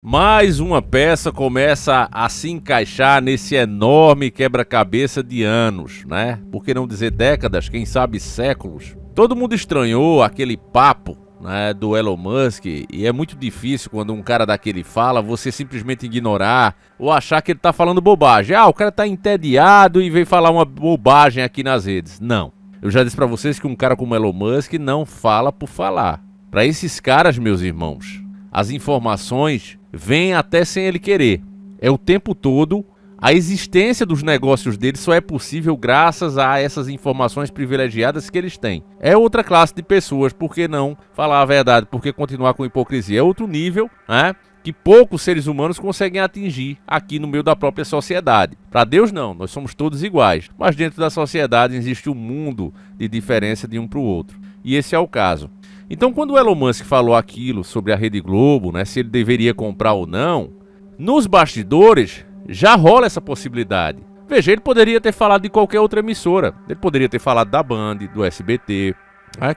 Mais uma peça começa a se encaixar nesse enorme quebra-cabeça de anos, né? Por que não dizer décadas, quem sabe séculos? Todo mundo estranhou aquele papo, né, do Elon Musk, e é muito difícil quando um cara daquele fala, você simplesmente ignorar ou achar que ele tá falando bobagem. O cara tá entediado e veio falar uma bobagem aqui nas redes. Não. Eu já disse pra vocês que um cara como Elon Musk não fala por falar. Pra esses caras, meus irmãos, as informações vêm até sem ele querer. É o tempo todo. A existência dos negócios dele só é possível graças a essas informações privilegiadas que eles têm. É outra classe de pessoas, por que não falar a verdade? Por que continuar com hipocrisia? É outro nível, né, que poucos seres humanos conseguem atingir aqui no meio da própria sociedade. Para Deus não, nós somos todos iguais. Mas dentro da sociedade existe um mundo de diferença de um para o outro. E esse é o caso. Então, quando o Elon Musk falou aquilo sobre a Rede Globo, né, se ele deveria comprar ou não, nos bastidores já rola essa possibilidade. Veja, ele poderia ter falado de qualquer outra emissora. Ele poderia ter falado da Band, do SBT,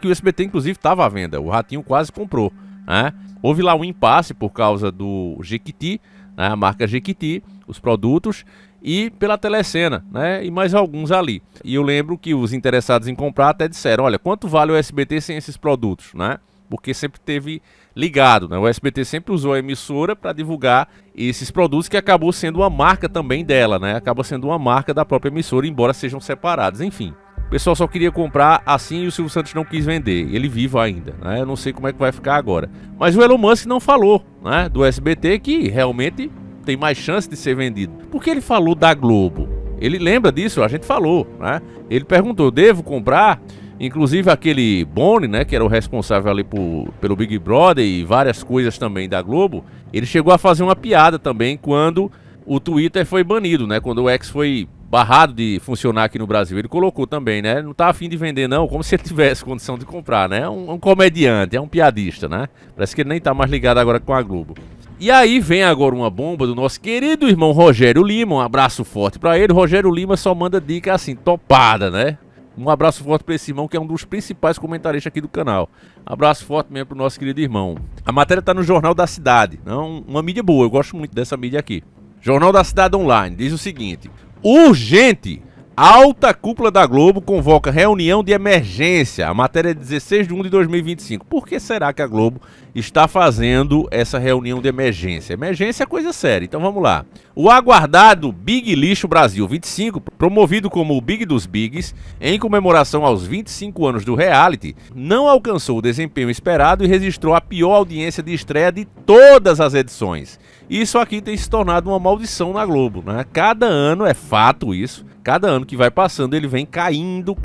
que o SBT inclusive estava à venda, o Ratinho quase comprou, né? Houve lá um impasse por causa do Jequiti, né, a marca Jequiti, os produtos, e pela Telecena, né, e mais alguns ali. E eu lembro que os interessados em comprar até disseram, olha, quanto vale o SBT sem esses produtos, né? Porque sempre teve ligado, né? O SBT sempre usou a emissora para divulgar esses produtos, que acabou sendo uma marca também dela, né? Acaba sendo uma marca da própria emissora, embora sejam separados, enfim. O pessoal só queria comprar assim e o Silvio Santos não quis vender. Ele vivo ainda, né? Eu não sei como é que vai ficar agora. Mas o Elon Musk não falou, né, do SBT, que realmente tem mais chance de ser vendido. Por que ele falou da Globo? Ele lembra disso? A gente falou, né? Ele perguntou, devo comprar? Inclusive aquele Boni, né, que era o responsável ali pelo Big Brother e várias coisas também da Globo, ele chegou a fazer uma piada também quando o Twitter foi banido, né? Quando o X foi barrado de funcionar aqui no Brasil. Ele colocou também, né? Não tá afim de vender não, como se ele tivesse condição de comprar, né? Um comediante, é um piadista, né? Parece que ele nem tá mais ligado agora com a Globo. E aí vem agora uma bomba do nosso querido irmão Rogério Lima, um abraço forte pra ele. Rogério Lima só manda dica assim, topada, né? Um abraço forte pra esse irmão que é um dos principais comentaristas aqui do canal. Abraço forte mesmo pro nosso querido irmão. A matéria tá no Jornal da Cidade, não, uma mídia boa, eu gosto muito dessa mídia aqui. Jornal da Cidade Online, diz o seguinte: urgente! Alta cúpula da Globo convoca reunião de emergência. A matéria é 16 de 1 de 2025. Por que será que a Globo está fazendo essa reunião de emergência? Emergência é coisa séria, então vamos lá. O aguardado Big Lixo Brasil 25, promovido como o Big dos Bigs, em comemoração aos 25 anos do reality, não alcançou o desempenho esperado e registrou a pior audiência de estreia de todas as edições. Isso aqui tem se tornado uma maldição na Globo, né? Cada ano, é fato isso, cada ano que vai passando ele vem caindo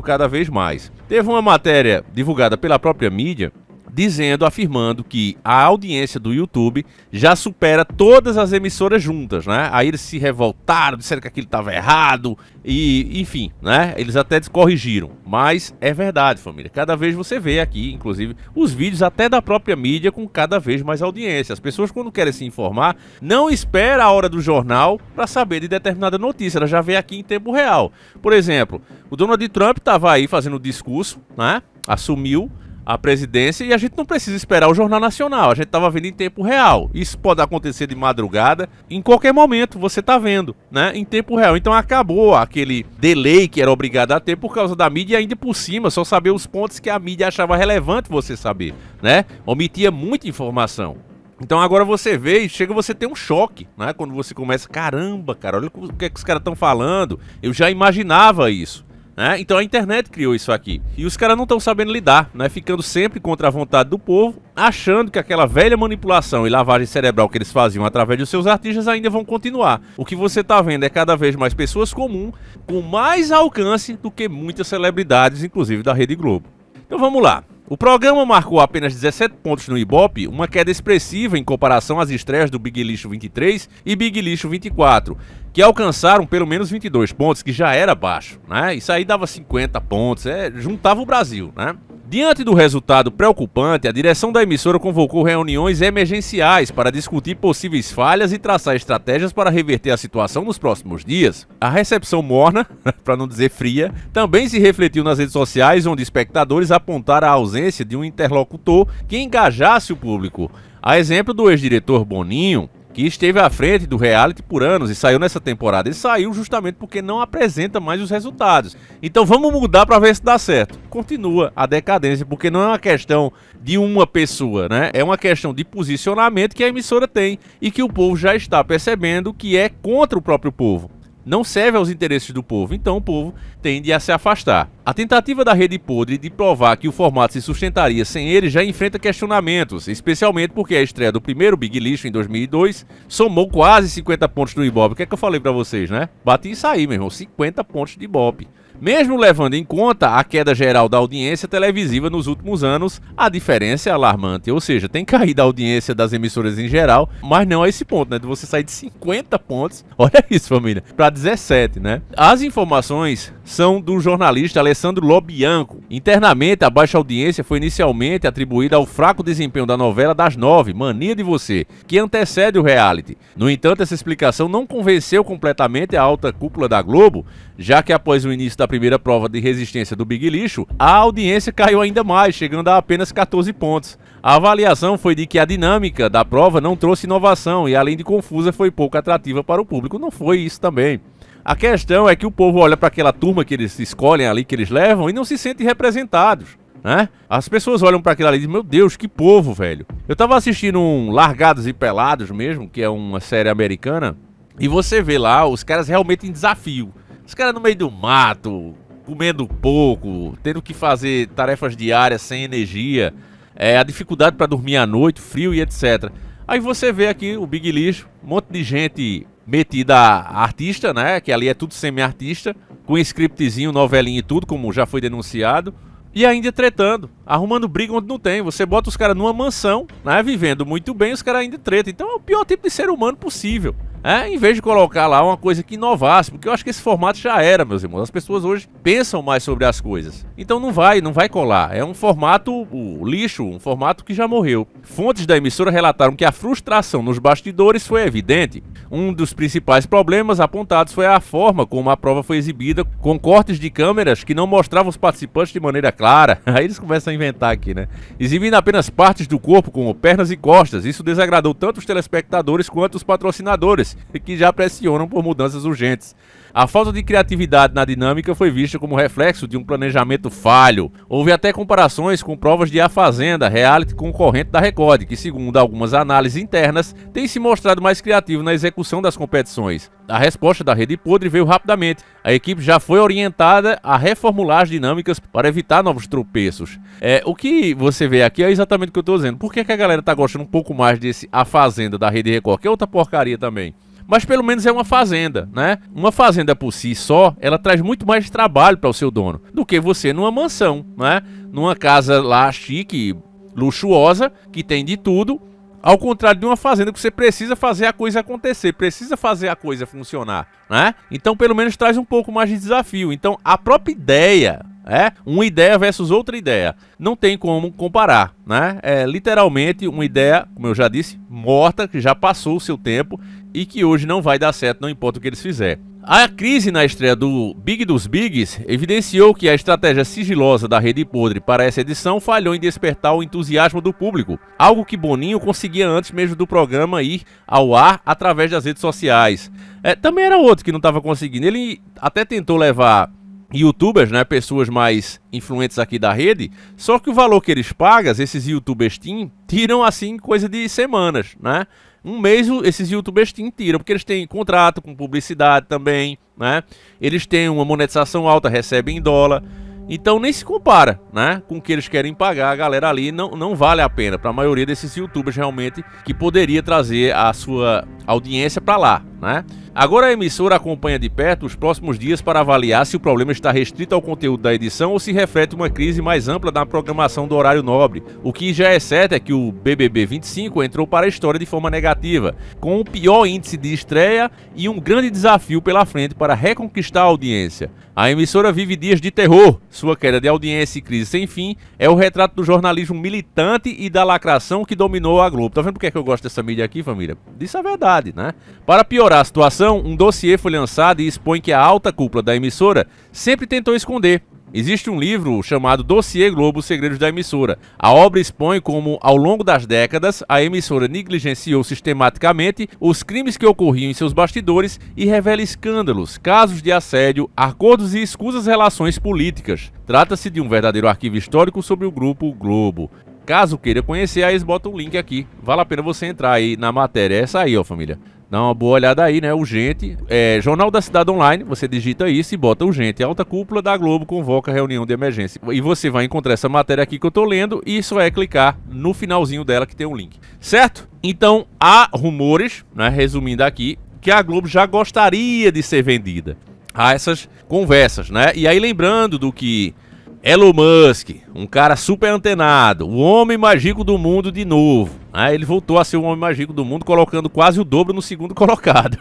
cada vez mais. Teve uma matéria divulgada pela própria mídia afirmando que a audiência do YouTube já supera todas as emissoras juntas, né? Aí eles se revoltaram, disseram que aquilo estava errado e, enfim, né? Eles até descorrigiram, mas é verdade, família. Cada vez você vê aqui, inclusive, os vídeos até da própria mídia com cada vez mais audiência. As pessoas, quando querem se informar, não esperam a hora do jornal para saber de determinada notícia. Ela já vê aqui em tempo real. Por exemplo, o Donald Trump estava aí fazendo o discurso, né? Assumiu a presidência e a gente não precisa esperar o Jornal Nacional, a gente estava vendo em tempo real. Isso pode acontecer de madrugada, em qualquer momento você está vendo, né, em tempo real. Então acabou aquele delay que era obrigado a ter por causa da mídia e ainda por cima só saber os pontos que a mídia achava relevante você saber, né, omitia muita informação. Então agora você vê e chega você ter um choque, né, quando você começa, caramba, cara, olha o que é que os caras estão falando, eu já imaginava isso. Então a internet criou isso aqui. E os caras não estão sabendo lidar, né? Ficando sempre contra a vontade do povo, achando que aquela velha manipulação e lavagem cerebral que eles faziam através dos seus artistas ainda vão continuar. O que você está vendo é cada vez mais pessoas comuns, com mais alcance do que muitas celebridades, inclusive da Rede Globo. Então vamos lá. O programa marcou apenas 17 pontos no Ibope, uma queda expressiva em comparação às estreias do Big Lixo 23 e Big Lixo 24, que alcançaram pelo menos 22 pontos, que já era baixo, né? Isso aí dava 50 pontos, juntava o Brasil, né? Diante do resultado preocupante, a direção da emissora convocou reuniões emergenciais para discutir possíveis falhas e traçar estratégias para reverter a situação nos próximos dias. A recepção morna, para não dizer fria, também se refletiu nas redes sociais, onde espectadores apontaram a ausência de um interlocutor que engajasse o público. A exemplo do ex-diretor Boninho, que esteve à frente do reality por anos e saiu nessa temporada. Ele saiu justamente porque não apresenta mais os resultados. Então vamos mudar para ver se dá certo. Continua a decadência, porque não é uma questão de uma pessoa, né? É uma questão de posicionamento que a emissora tem e que o povo já está percebendo que é contra o próprio povo. Não serve aos interesses do povo, então o povo tende a se afastar. A tentativa da Rede Podre de provar que o formato se sustentaria sem ele já enfrenta questionamentos, especialmente porque a estreia do primeiro Big Lixo em 2002 somou quase 50 pontos do Ibope. O que é que eu falei pra vocês, né? Bati isso aí, meu irmão, 50 pontos de Ibope. Mesmo levando em conta a queda geral da audiência televisiva nos últimos anos, a diferença é alarmante, ou seja, tem caído a audiência das emissoras em geral, mas não a esse ponto, né, de você sair de 50 pontos, olha isso família, para 17, né. As informações são do jornalista Alessandro Lobianco. Internamente, a baixa audiência foi inicialmente atribuída ao fraco desempenho da novela das 9, Mania de Você, que antecede o reality. No entanto, essa explicação não convenceu completamente a alta cúpula da Globo, já que após o início da primeira prova de resistência do Big Lixo, a audiência caiu ainda mais, chegando a apenas 14 pontos. A avaliação foi de que a dinâmica da prova não trouxe inovação e, além de confusa, foi pouco atrativa para o público. Não foi isso também. A questão é que o povo olha para aquela turma que eles escolhem ali, que eles levam, e não se sentem representados, né? As pessoas olham para aquilo ali e dizem, meu Deus, que povo, velho. Eu tava assistindo um Largados e Pelados mesmo, que é uma série americana, e você vê lá os caras realmente em desafio. Os caras no meio do mato, comendo pouco, tendo que fazer tarefas diárias sem energia, a dificuldade para dormir à noite, frio e etc. Aí você vê aqui o Big Lixo, um monte de gente metida a artista, né? Que ali é tudo semi-artista, com scriptzinho, novelinha e tudo, como já foi denunciado. E ainda tretando, arrumando briga onde não tem. Você bota os caras numa mansão, né, vivendo muito bem, os caras ainda tretam. Então é o pior tipo de ser humano possível. Em vez de colocar lá uma coisa que inovasse, porque eu acho que esse formato já era, meus irmãos. As pessoas hoje pensam mais sobre as coisas. Então não vai colar. É um formato lixo, um formato que já morreu. Fontes da emissora relataram que a frustração nos bastidores foi evidente. Um dos principais problemas apontados foi a forma como a prova foi exibida, com cortes de câmeras que não mostravam os participantes de maneira clara. Aí eles começam a inventar aqui, né? Exibindo apenas partes do corpo, como pernas e costas. Isso desagradou tanto os telespectadores quanto os patrocinadores, que já pressionam por mudanças urgentes. A falta de criatividade na dinâmica foi vista como reflexo de um planejamento falho. Houve até comparações com provas de A Fazenda, reality concorrente da Record, que, segundo algumas análises internas, tem se mostrado mais criativo na execução das competições. A resposta da Rede Podre veio rapidamente. A equipe já foi orientada a reformular as dinâmicas para evitar novos tropeços. O que você vê aqui é exatamente o que eu estou dizendo. Por que a galera está gostando um pouco mais desse A Fazenda da Rede Record, que é outra porcaria também? Mas pelo menos é uma fazenda, né? Uma fazenda por si só, ela traz muito mais trabalho para o seu dono do que você numa mansão, né? Numa casa lá chique, luxuosa, que tem de tudo. Ao contrário de uma fazenda que você precisa fazer a coisa acontecer, precisa fazer a coisa funcionar, né? Então pelo menos traz um pouco mais de desafio. Então a própria ideia, uma ideia versus outra ideia, não tem como comparar, né? É literalmente uma ideia, como eu já disse, morta, que já passou o seu tempo e que hoje não vai dar certo, não importa o que eles fizerem. A crise na estreia do Big dos Bigs evidenciou que a estratégia sigilosa da Rede Podre para essa edição falhou em despertar o entusiasmo do público, algo que Boninho conseguia antes mesmo do programa ir ao ar através das redes sociais. Também era outro que não estava conseguindo. Ele até tentou levar youtubers, né, pessoas mais influentes aqui da rede, só que o valor que eles pagam, esses youtubers teen, tiram assim coisa de semanas, né? Um mês esses youtubers teen tiram, porque eles têm contrato com publicidade também, né? Eles têm uma monetização alta, recebem em dólar. Então nem se compara, né, com o que eles querem pagar. A galera ali não vale a pena para a maioria desses youtubers realmente, que poderia trazer a sua audiência para lá, né? Agora a emissora acompanha de perto os próximos dias para avaliar se o problema está restrito ao conteúdo da edição ou se reflete uma crise mais ampla na programação do horário nobre. O que já é certo é que o BBB 25 entrou para a história de forma negativa, com o pior índice de estreia e um grande desafio pela frente para reconquistar a audiência. A emissora vive dias de terror. Sua queda de audiência e crise sem fim é o retrato do jornalismo militante e da lacração que dominou a Globo. Tá vendo por que eu gosto dessa mídia aqui, família? Disso é verdade, né? Para piorar a situação, um dossiê foi lançado e expõe que a alta cúpula da emissora sempre tentou esconder Existe um livro chamado Dossiê Globo, Segredos da Emissora. A obra expõe como, ao longo das décadas, a emissora negligenciou sistematicamente os crimes que ocorriam em seus bastidores e revela escândalos, casos de assédio, acordos e escusas relações políticas. Trata-se de um verdadeiro arquivo histórico sobre o Grupo Globo. Caso queira conhecer, aí eles botam o link aqui. Vale a pena você entrar aí na matéria. É essa aí, ó, família. Dá uma boa olhada aí, né? Urgente. Jornal da Cidade Online, você digita isso e bota urgente. Alta cúpula da Globo convoca reunião de emergência. E você vai encontrar essa matéria aqui que eu tô lendo e só é clicar no finalzinho dela que tem um link. Certo? Então, há rumores, né? Resumindo aqui, que a Globo já gostaria de ser vendida. Há essas conversas, né? E aí lembrando do que Elon Musk, um cara super antenado, o homem mais rico do mundo de novo. Ele voltou a ser o homem mais rico do mundo, colocando quase o dobro no segundo colocado.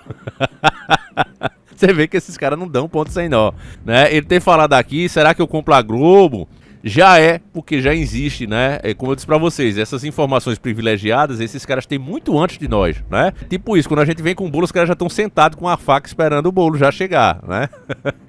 Você vê que esses caras não dão ponto sem nó, né? Ele ter falado aqui, será que eu compro a Globo? Já é, porque já existe, né? Como eu disse pra vocês, essas informações privilegiadas, esses caras têm muito antes de nós, né? Tipo isso, quando a gente vem com o bolo, os caras já estão sentados com a faca esperando o bolo já chegar, né?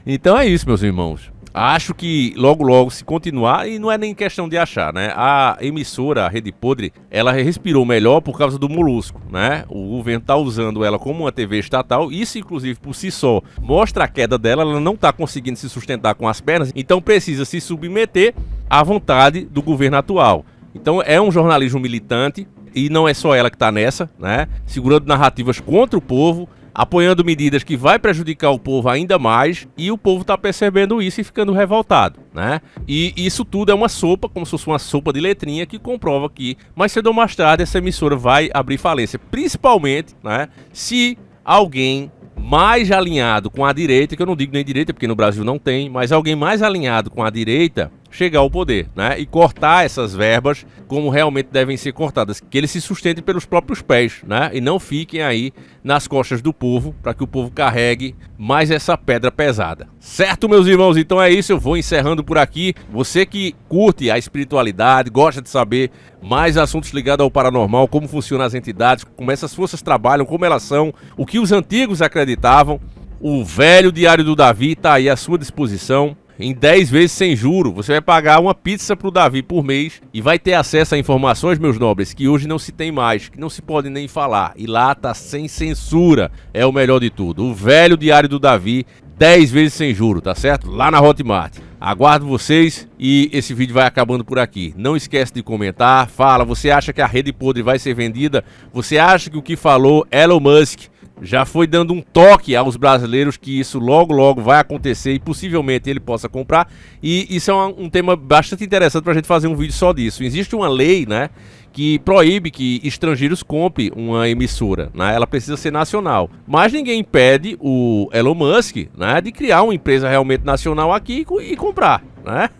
Então é isso, meus irmãos. Acho que logo logo, se continuar, e não é nem questão de achar, né? A emissora, a Rede Podre, ela respirou melhor por causa do Molusco, né? O governo tá usando ela como uma TV estatal, isso inclusive por si só mostra a queda dela, ela não tá conseguindo se sustentar com as pernas, então precisa se submeter à vontade do governo atual. Então é um jornalismo militante, e não é só ela que tá nessa, né? Segurando narrativas contra o povo, apoiando medidas que vai prejudicar o povo ainda mais, e o povo tá percebendo isso e ficando revoltado, né? E isso tudo é uma sopa, como se fosse uma sopa de letrinha, que comprova que mais cedo ou mais tarde essa emissora vai abrir falência, principalmente, né, se alguém mais alinhado com a direita, que eu não digo nem direita porque no Brasil não tem, mas alguém mais alinhado com a direita chegar ao poder, né, e cortar essas verbas como realmente devem ser cortadas, que eles se sustentem pelos próprios pés, né, e não fiquem aí nas costas do povo, para que o povo carregue mais essa pedra pesada. Certo, meus irmãos? Então é isso, eu vou encerrando por aqui. Você que curte a espiritualidade, gosta de saber mais assuntos ligados ao paranormal, como funcionam as entidades, como essas forças trabalham, como elas são, o que os antigos acreditavam, o velho Diário do Davi está aí à sua disposição. Em 10 vezes sem juro, você vai pagar uma pizza pro Davi por mês e vai ter acesso a informações, meus nobres, que hoje não se tem mais, que não se pode nem falar. E lá tá sem censura, é o melhor de tudo. O velho Diário do Davi, 10 vezes sem juro, tá certo? Lá na Hotmart. Aguardo vocês e esse vídeo vai acabando por aqui. Não esquece de comentar, fala, você acha que a Rede Podre vai ser vendida? Você acha que o que falou Elon Musk já foi dando um toque aos brasileiros que isso logo logo vai acontecer e possivelmente ele possa comprar? E isso é um tema bastante interessante para a gente fazer um vídeo só disso. Existe uma lei, né, que proíbe que estrangeiros comprem uma emissora, né? Ela precisa ser nacional. Mas ninguém impede o Elon Musk, né, de criar uma empresa realmente nacional aqui e comprar, né?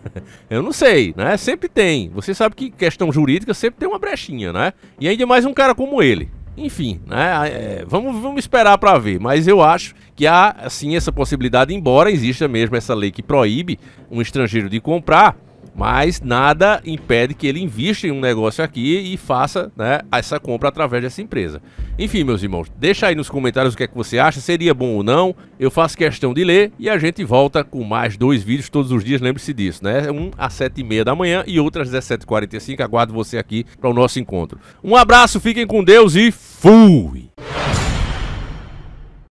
Eu não sei, né? Sempre tem. Você sabe que questão jurídica sempre tem uma brechinha, né? E ainda mais um cara como ele. Enfim, né? Vamos esperar para ver, mas eu acho que há, assim, essa possibilidade, embora exista mesmo essa lei que proíbe um estrangeiro de comprar, mas nada impede que ele invista em um negócio aqui e faça, né, essa compra através dessa empresa. Enfim, meus irmãos, deixa aí nos comentários o que é que você acha, seria bom ou não, eu faço questão de ler e a gente volta com mais 2 vídeos todos os dias, lembre-se disso, né? Um às 7h30 da manhã e outro às 17h45, aguardo você aqui para o nosso encontro. Um abraço, fiquem com Deus e fui!